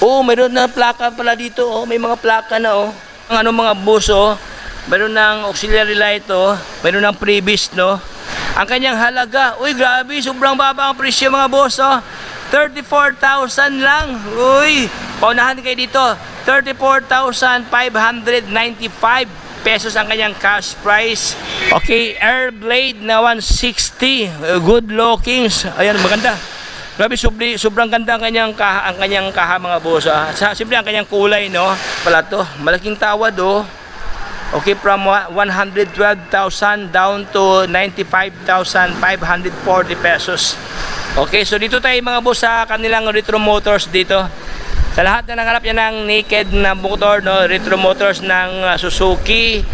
Oh, mayroon na plaka pala dito. Oh, may mga plaka na oh. Ang ano mga boss oh. Mayroon ng auxiliary light oh. Mayroon ng previous no. Ang kanyang halaga. Uy, grabe, sobrang baba ang presyo mga boss oh. 34,000 lang. Uy, paunahan kayo dito. 34,595 pesos ang kanyang cash price. Okay, Airblade na 160. Good lookings. Ayan, maganda. Grabe, sobrang ganda ang kanyang kaha mga boss. Simple ang kanyang kulay, no? Pala to, malaking tawad, oh. Okay, from 112,000 down to 95,540 pesos. Okay, so dito tayo mga boss sa kanilang Retro Motors dito. Sa lahat na nangarap niya ng naked na motor, no? Retro Motors ng Suzuki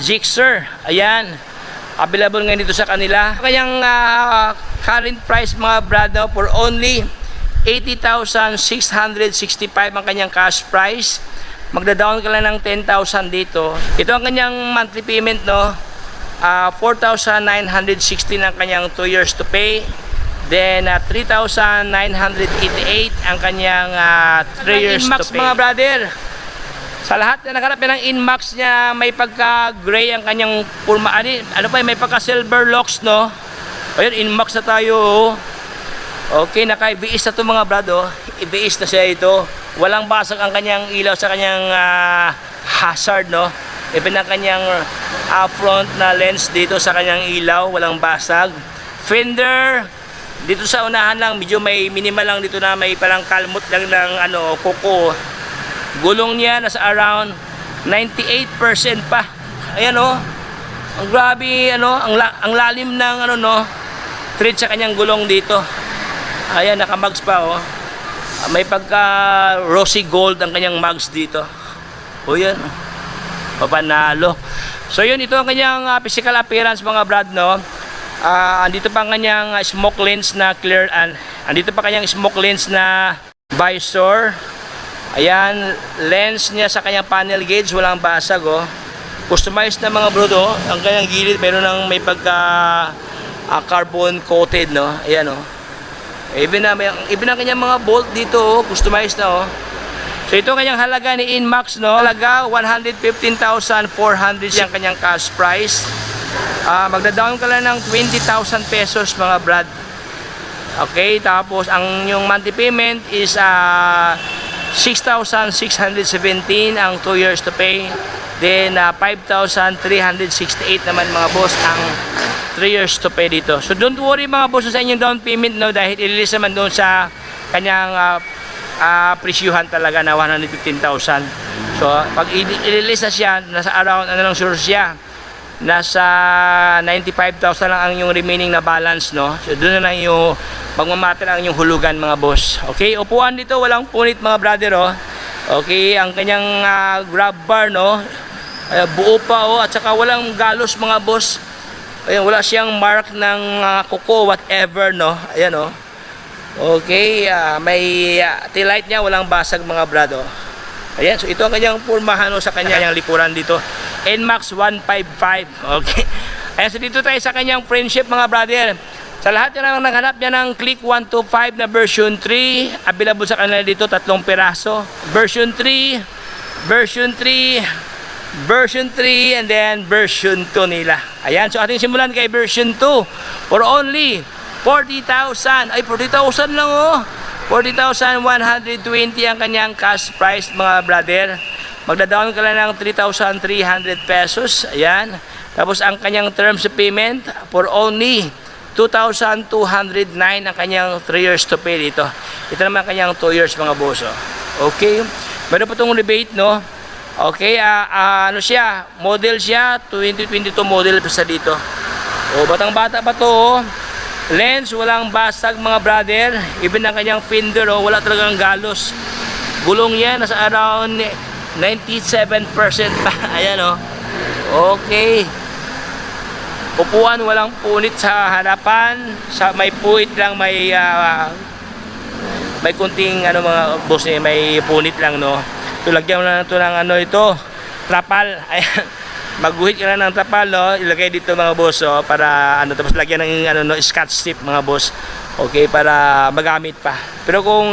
Gixxer. Ayan. Available ngayon dito sa kanila. Kanyang current price mga brad no, for only 80,665 ang kanyang cash price. Magda-down ka lang ng 10,000 dito. Ito ang kanyang monthly payment no. 4,916 ang kanyang 2 years to pay. Then 3,988 ang kanyang 3 years to pay. Mga brother, sa lahat na nakalap ng Inmax niya, may pagka-gray ang kanyang purma. Ano pa, may pagka-silver locks, no? Ayun, Inmax na tayo. Oh. Okay, naka-VS na ito mga brad. Oh. VS na siya ito. Walang basag ang kanyang ilaw sa kanyang hazard, no? Even ang kanyang front na lens dito sa kanyang ilaw, walang basag. Fender, dito sa unahan lang, medyo may minimal lang dito na may parang kalmot lang ng ano, kuko. Gulong niya nasa around 98% pa. Ayan oh. Ang grabe ano, ang lalim ng ano no, thread sa kanyang gulong dito. Ayan, naka-mags pa oh. May pagka rosy gold ang kanyang mags dito. O yan. Papanalo. So yun, ito ang kanyang physical appearance mga brad no. Andito pa ang kanyang smoke lens na clear andito pa kanyang smoke lens na visor. Ayan, lens niya sa kanyang panel gauge, walang basag oh. Customized na mga bro oh. Ang kanyang gilid mayroon ng may pagka carbon coated no. Ayan oh. Even ang kanyang mga bolt dito oh, customized na oh. So ito kanyang halaga ni Inmax no. Halaga 115,400 yung kanyang cash price. Magda-down ka lang ng 20,000 pesos mga brad. Okay, tapos ang yung monthly payment is 6,617 ang 2 years to pay. Then 5,368 naman mga boss ang 3 years to pay dito. So don't worry mga boss sa inyong down payment no, dahil i-release naman doon sa kanyang presyuhan talaga na 115,000. So pag i-release na siya, nasa around ano lang sure siya, nasa 95,000 lang ang yung remaining na balance no. So doon na lang yung magmamatter ang yung hulugan mga boss. Okay, upuan dito walang punit mga brother oh. Okay, ang kanyang grab bar no, buo pa oh, at saka walang galos mga boss. Ayan, wala siyang mark ng kuko whatever no. Ayan oh. Okay, may tail light niya walang basag mga brado. Ayan, so ito ang kanyang purmahan no, sa kanyang likuran dito. Nmax 155. Okay. Ayan, so dito tayo sa kanyang friendship mga brother. Sa lahat na naghanap niya ng Click 125 na version 3, available sa kanila dito 3 piraso. Version 3, version 3, version 3, and then version 2 nila. Ayan, so ating simulan kay version 2 for only 40,000. Ay, 40,000 lang oh. 40,120 ang kanyang cash price mga brother. Magda-down ka lang ng 3,300 pesos. Ayan. Tapos ang kanyang terms of payment for only 2,209 ang kanyang 3 years to pay dito. Ito naman ang kanyang 2 years mga boss. Okay. Meron pa itong rebate no. Okay. Ano siya? Model siya. 2022 model pa sa dito. O, batang bata pa to oh. Lens, walang basag mga brother. Even ang kanyang fender oh, wala talagang galos. Gulong yan, nasa around 97% pa. Ayan oh. Okay. Upuan, walang punit sa harapan. May puwit lang, may kunting ano mga boss eh, may punit lang no. Ito lagyan mo na ito ng ano ito, trapal. Ayan. Magguhit ka na ng trapal no, ilagay dito mga boss oh, para ano, tapos lagyan ng ano no, scotch tape mga boss. Okay, para magamit pa. Pero kung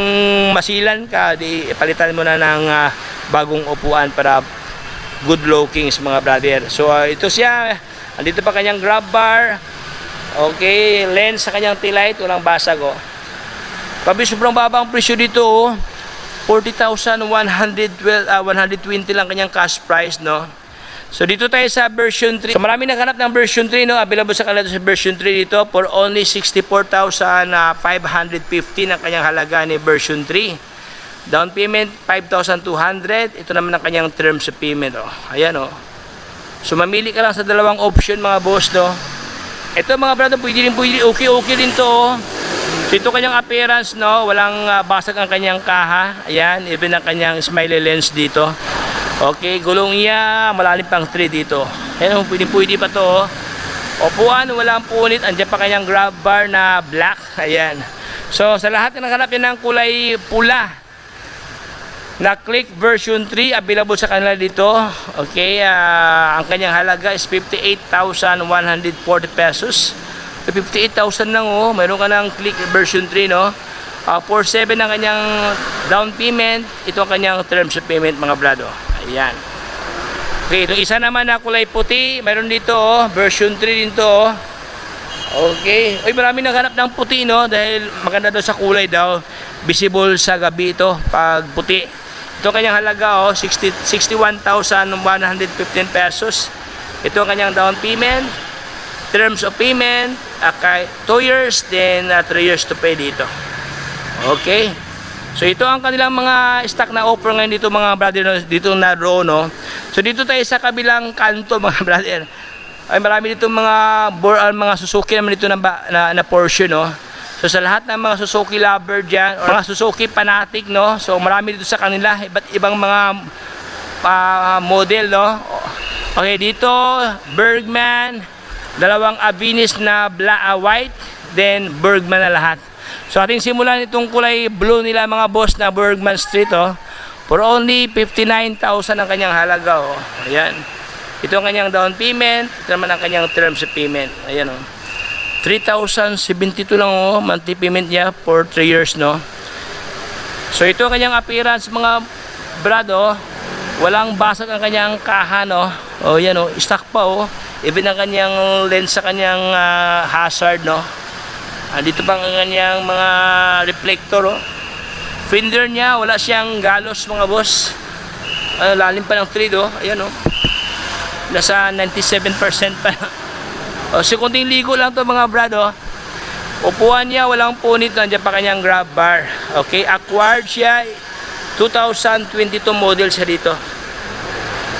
masilan ka, di palitan mo na ng bagong upuan para good looking mga brother. So ito siya, andito pa kanyang grab bar. Okay, lens sa kanyang tail light, walang basag oh. Pabi sobrang baba ang presyo dito oh. 40,120 lang kanyang cash price no. So dito tayo sa version 3. So marami naghanap ng version 3 no, available sa kanila sa version 3 dito for only 64,550 ang kanyang halaga ni version 3. Down payment 5,200. Ito naman ang kanyang terms of payment oh. Ayan oh. So mamili ka lang sa dalawang option mga boss no. Ito mga brother, pwede okay din to oh. So ito kanyang appearance no, walang basag ang kanyang kaha. Ayan, even ang kanyang smiley lens dito. Okay, gulong niya, malalim pang 3 dito. Ayan, pwede pa to oh. Upuan, walang punit. Andiyan pa kanyang grab bar na black. Ayan. So, sa lahat na naghanap yan ng kulay pula na Click version 3, available sa kanila dito. Okay, ang kanyang halaga is 58,140 pesos. 58,000 lang oh. Mayroon ka ng Click version 3 no. 4,700 ang kanyang down payment. Ito ang kanyang terms of payment mga brado. Ayan. Okay, itong isa naman na kulay puti, mayroon dito oh, version 3 din to oh. Okay. Oy, marami naghanap ng puti no dahil maganda daw sa kulay daw, visible sa gabi ito pag puti. Ito kanyang halaga oh, 61,115 pesos. Ito ang kanyang down payment. Terms of payment, 2 years, then 3 years to pay dito. Okay. So ito ang kanilang mga stock na offer ngayon dito mga brother dito na row no. So dito tayo sa kabilang kanto mga brother. Ay marami dito mga Suzuki naman dito na portion no. So sa lahat ng mga Suzuki lover diyan or mga Suzuki fanatic no. So marami dito sa kanila iba't ibang mga model no. Okay, dito Bergman, dalawang Avinis na white, then Bergman na lahat. So ating simulan itong kulay blue nila mga boss na Bergman Street oh. For only 59,000 ang kanyang halaga oh. Ayan. Ito ang kanyang down payment, ito naman ang kanyang terms of payment. Ayan oh. 3,072 lang oh, monthly payment niya for 3 years no. So ito ang kanyang appearance mga brado. Walang basag ang kanyang kaha no. Oh yan oh, stock pa oh. Even ang kanyang lens sa kanyang hazard no. Dito pang ang kanyang mga reflector oh. Fender niya, wala siyang galos mga boss. Lalim pa ng 3 oh. Ayan oh. Nasa 97% pa. So kunting ligo lang to mga brado. Upuan niya, walang punit. Nandiyan pa kanyang grab bar. Okay, acquired siya 2022 model siya dito.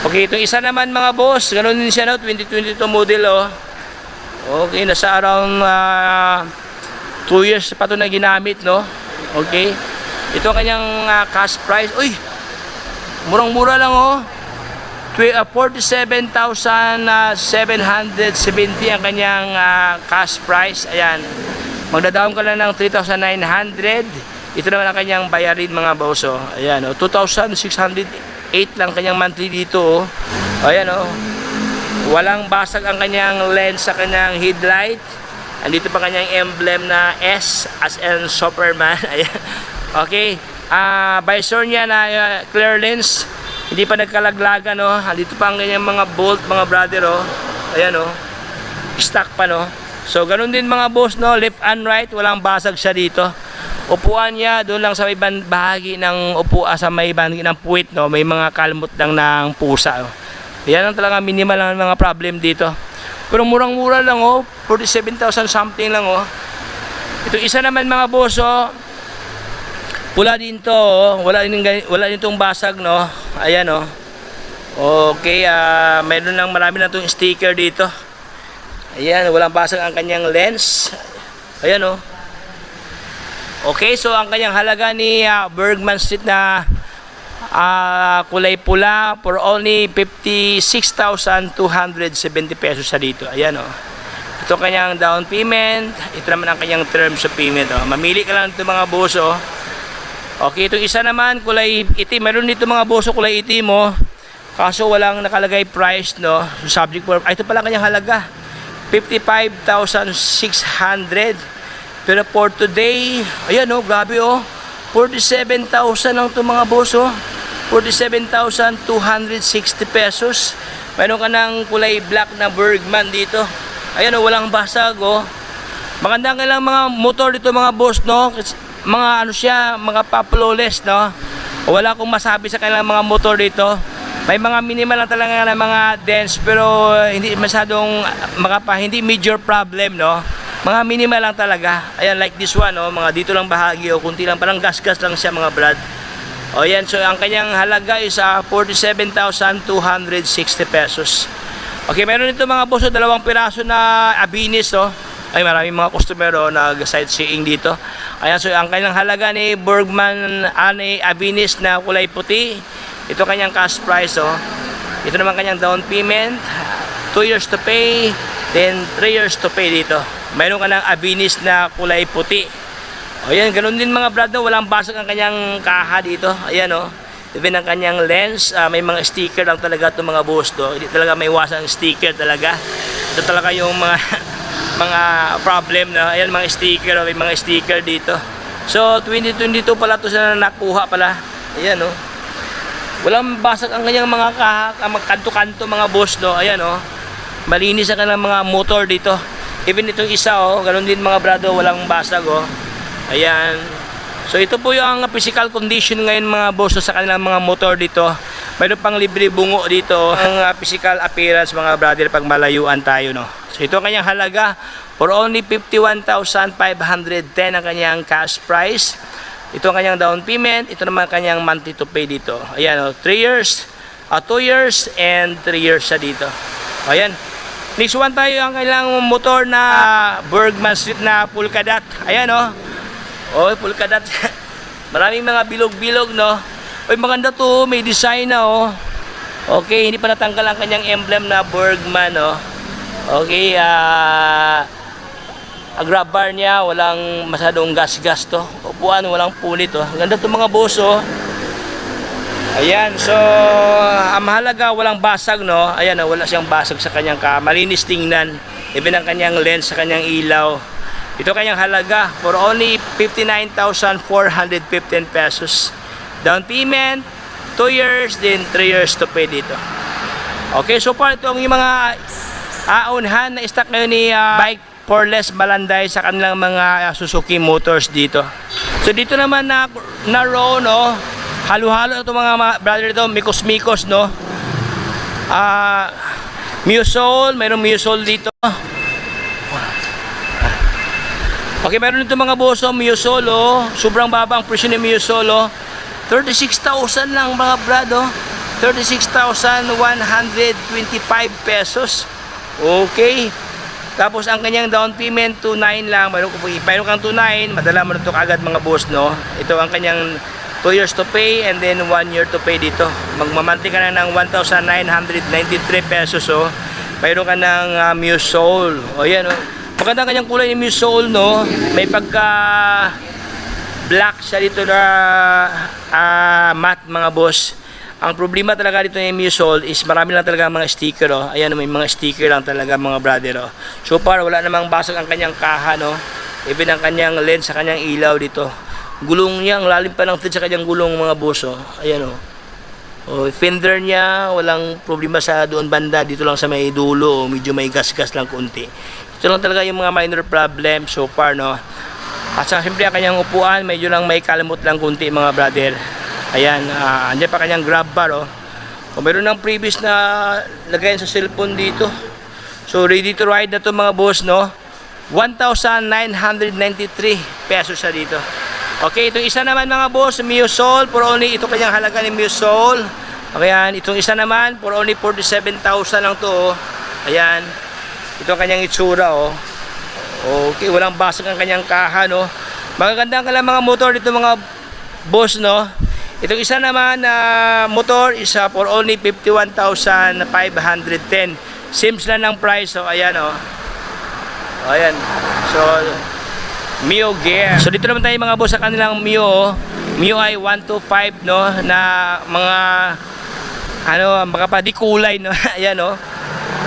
Okay, itong isa naman mga boss, ganoon din siya no, 2022 model oh. Okay, nasa around 2 years pa ito na ginamit no. Okay, ito ang kanyang cash price. Uy, murang-mura lang oh. 47,770 ang kanyang cash price. Ayan, magda-down ka lang ng 3,900. Ito naman ang kanyang bayarin mga boss oh. Ayan oh, 2,608 lang kanyang monthly dito oh. Ayan oh. Walang basag ang kanyang lens sa kanyang headlight. Andito pa kanyang emblem na S as in Superman. Ayan. Okay. Visor niya na clear lens. Hindi pa nagkalaglagan no. Andito pa ang kanyang mga bolt mga brother oh. Ayan oh. Stock pa no. So ganun din mga boss no, left and right, walang basag siya dito. Upuan niya doon lang sa may bahagi ng sa may bahagi ng puwit no, may mga kalmot lang ng pusa. Oh. Yan ang talaga minimal lang mga problem dito. Pero murang-mura lang oh, 47,000 something lang oh. Ito isa naman mga boss oh. Pula din to oh, wala din tong basag no. Ayan oh. Okay, mayroon lang marami na tong sticker dito. Ayan, walang basag ang kanyang lens. Ayan oh. Okay, so ang kanyang halaga ni Bergman Street na kulay pula for only 56,270 pesos sa dito. Ayan oh. Ito kanyang down payment. Ito naman ang kanyang terms of payment oh. Mamili ka lang ito mga boss oh. Okay, itong isa naman kulay itim. Meron dito mga boss oh, kulay itim oh. Kaso walang nakalagay price no. Subject for ito pala kanyang halaga. 55,600. Pero for today, ayan oh, grabe oh. 47,000 lang ito mga boss oh. 47,260 pesos. Mayroon ka ng kulay black na Bergman dito. Ayan oh, walang basag oh. Maganda nga lang mga motor dito mga boss no. Mga ano siya, mga flawless no. Wala akong masabi sa kanilang mga motor dito. May mga minimal lang talaga na mga dents pero hindi masyadong hindi major problem no. Mga minimal lang talaga. Ayan like this one no, mga dito lang bahagi o kunti lang, parang gas-gas lang siya mga brad. O yan, so ang kanyang halaga is 47,260 pesos. Okay, meron dito mga boss, dalawang piraso na Abinis oh. Ay maraming mga customer oh, nag-sightseeing dito. Ayan, so ang kanyang halaga ni Bergman Abinis na kulay puti. Ito kanyang cash price oh. Ito naman kanyang down payment, 2 years to pay, then 3 years to pay dito. Mayroon ka ng Abinis na kulay puti. O yan, ganun din mga brad, no? Walang basag ang kanyang kaha dito. Ayan o. Even ang kanyang lens, may mga sticker lang talaga itong mga boss to. Hindi talaga may iwasan sticker talaga. Ito talaga yung mga mga problem na. Ayan mga sticker, may mga sticker dito. So 2022 pala ito sila nakuha pala. Ayan o. Walang basag ang kanyang mga kaha, kanto-kanto mga boss no. Ayan o. Malinis ang kanyang mga motor dito. Even itong isa o, ganun din mga brado, walang basag o. Ayan. So ito po yung physical condition ngayon mga boss sa kanilang mga motor dito. Mayroon pang libre bungo dito ang physical appearance mga brother pag malayuan tayo no. So ito ang kanyang halaga for only 51,510 ang kanyang cash price. Ito ang kanyang down payment, ito naman kanyang monthly to pay dito. Ayan o, 3 years, 2 years and 3 years siya dito. Ayan. Next one tayo ang kailang motor na Bergman Street na polka dot. Ayan o. Oh, polka dot. Maraming mga bilog-bilog, no? Oy, maganda to, may design na, oh. Okay, hindi pa natanggal ang kanyang emblem na Bergman, no? Okay, grab bar niya, walang masyadong gas-gas to. Upuan, walang punit, oh. Ganda to mga boss, oh. Ayan, so, ang mahalaga, walang basag, no? Ayan, oh, wala siyang basag sa kanyang malinis tingnan. Even ang kanyang lens sa kanyang ilaw. Ito kanyang halaga for only 59,415 pesos. Down payment, 2 years, then 3 years to pay dito. Okay, so far ito ang yung mga aunhan na stock ngayon ni Bike for Less Malanday sa kanilang mga Suzuki Motors dito. So dito naman na row, no, halo-halo ito mga brother dito, mikos-mikos, no. Musol, mayroong musol dito. Okay, meron dito mga boso, Miosolo, sobrang baba ang presyo ni Miosolo. 36,000 lang mga brado. 36,125 pesos. Okay. Tapos ang kanyang down payment 2.9 lang. Mayroon kang 2.9, madala mo na ito agad mga boss, no. Ito ang kanyang 2 years to pay and then 1 year to pay dito. Magmamanti ka na ng 1,993 pesos, oh. Mayroon ka ng Miosol. O yan, oh. Maganda kanyang kulay ni Miss Soul, no? May pagka black siya dito na matte mga boss. Ang problema talaga dito ni Miss Soul is marami lang talaga mga sticker, oh. Ayan, may mga sticker lang talaga mga brother, oh. So far wala namang basag ang kanyang kaha, no? Even ang kanyang lens sa kanyang ilaw dito. Gulong niya, ang lalim pa ng thread sa kanyang gulong mga boss, oh. Ayan, oh. Oh, fender niya, walang problema sa doon banda, dito lang sa may dulo, oh. Medyo may gas-gas lang konti. Ito lang talaga yung mga minor problem so far, no. At siyempre ang kanyang upuan, medyo lang may kalimot lang kunti mga brother. Ayan, andyan pa kanyang grab bar, oh. O meron ng previous na lagayan sa cellphone dito. So ready to ride na to mga boss, no. 1,993 pesos sa dito. Okay, itong isa naman mga boss, Miosol, for only, ito kanyang halaga ni Miosol. Okay, yan, itong isa naman, for only 47,000 lang to, oh. Ayan. Ito ang kanyang itsura, oh. Okay, walang basag ang kanyang kaha, no. Magaganda ka lang mga motor dito mga boss, no. Itong isa naman na motor is for only 51,510. Sims lang ng price, so ayan, oh. Ayan. So Mio Gear. So dito naman tayo mga boss sa kanilang Mio, oh. Mio i 125, no, na mga ano, mga padikulay, no. Ayan, oh.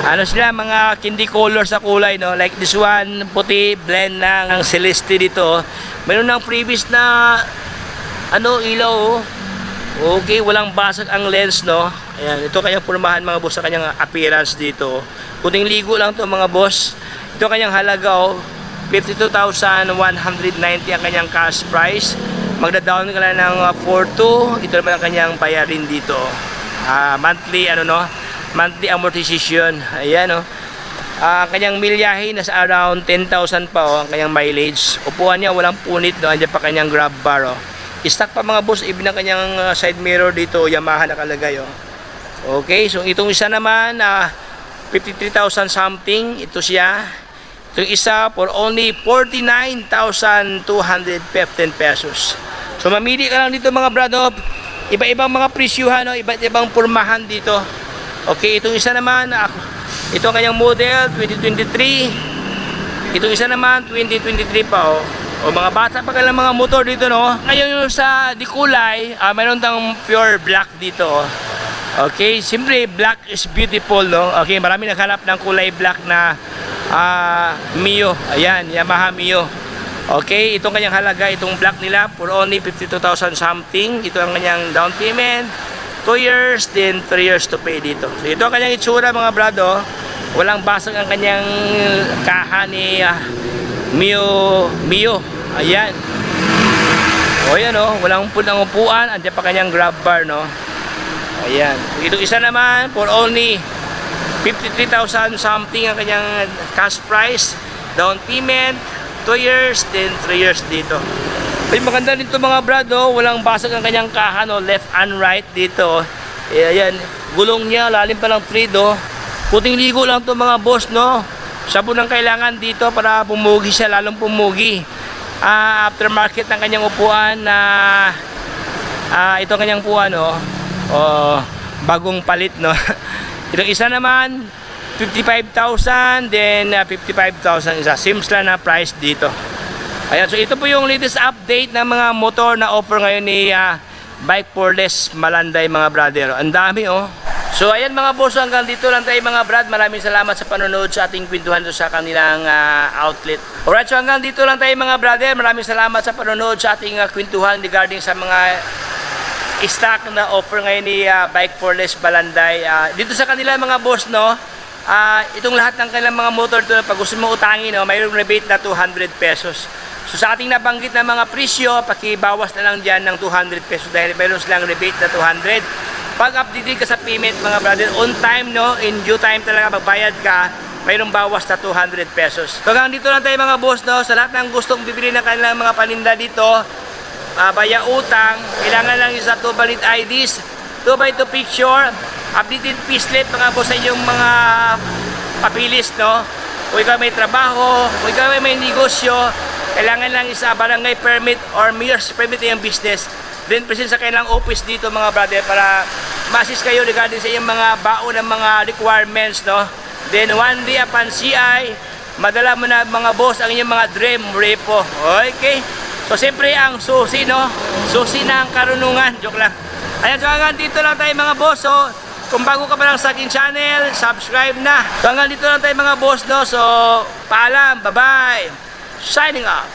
Ano sila, mga candy color sa kulay, no? Like this one, puti, blend ng Celeste dito. Meron ng previous na ilaw, oh. Okay, walang basag ang lens, no? Ayan, ito kanyang pormahan mga boss sa kanyang appearance dito. Kunting ligo lang to mga boss. Ito kanyang halaga, oh. 52,190 ang kanyang cash price. Magda-down ka lang ng 4,200. Ito naman ang kanyang bayarin dito. Monthly, monthly amortization. Ayan, oh. Ang kanyang milyahe nasa around 10,000 pa, oh, ang kanyang mileage. Upuan niya walang punit, no. Andiyan pa kanyang grab bar, oh. Stock pa mga boss, even ang kanyang side mirror dito, Yamaha nakalagay, oh. Okay, so itong isa naman 53,000 something, ito siya. Itong isa for only 49,215 pesos. So mamili ka lang dito mga brado. Iba-ibang mga presyuhan, no? Iba't ibang pormahan dito. Okay, itong isa naman, ito ang kanyang model 2023. Itong isa naman 2023 pa, oh. O mga bata pa lang mga motor dito, no. Ngayon yung sa di kulay, mayroon tang pure black dito, oh. Okay, siyempre black is beautiful, no. Okay, marami naghanap ng kulay black na Mio. Ayan, Yamaha Mio. Okay, itong kanyang halaga, itong black nila for only 52,000 something. Ito ang kanyang down payment, 2 years, then 3 years to pay dito. So ito ang kanyang itsura mga brado. Walang basag ang kanyang kaha ni Mio. Ayan. O yan, oh, walang punang upuan. Andiyan pa kanyang grab bar, no. Ayan. Itong isa naman for only 53,000 something ang kanyang cash price, down payment, 2 years, then 3 years dito. Ay, maganda dito mga brado, walang basag ang kanyang kaha, no, left and right dito. Ayan, gulong niya, lalim pa ng thread, oh. Puting ligo lang to mga boss, no. Sabon ang kailangan dito para pumugi siya, lalong pumugi. Aftermarket ng kanyang upuan na ito ang kanyang upuan, oh. Bagong palit, no. Itong isa naman 55,000, then 55,000 isa. Sims lang na price dito. Ayan, so ito po yung latest update ng mga motor na offer ngayon ni Bike for Less Malanday mga brother. Ang dami, oh. So ayan mga boss, hanggang dito lang tayo mga brad. Maraming salamat sa panonood sa ating kwentuhan sa kanilang outlet. Alright, so hanggang dito lang tayo mga brother. Maraming salamat sa panonood sa ating kwentuhan regarding sa mga stock na offer ngayon ni Bike for Less Malanday. Dito sa kanila mga boss, no, itong lahat ng kanilang mga motor to, pag gusto mo utangin, no, mayroong rebate na 200 pesos. So sa ating nabanggit na mga presyo, pakibawas na lang dyan ng 200 pesos dahil mayroon silang rebate na 200. Pag updated ka sa payment mga brother, on time, no, in due time talaga magbayad ka, mayroong bawas na 200 pesos. So hanggang dito lang tayo mga boss, no, sa lahat ng gustong bibili ng kanilang mga paninda dito, baya utang, kailangan lang isa 2 valid IDs, 2x2 picture, updated payslip mga boss sa inyong mga papilis, no. Kung ikaw may trabaho, kung ikaw may negosyo, kailangan lang isa barangay permit or mayor's permit yung business. Then present sa kailang office dito mga brother para ma-assist kayo regarding sa inyong mga baon ng mga requirements, no. Then one day upon CI, madala mo na mga boss ang inyong mga dream repo. Okay? So siyempre ang susi, no, susi ng karunungan. Joke lang. Ayan, so hanggang dito lang tayo mga boss. So kung bago ka pa lang sa aking channel, subscribe na. So hanggang dito lang tayo mga boss, no. So paalam, bye bye, signing off.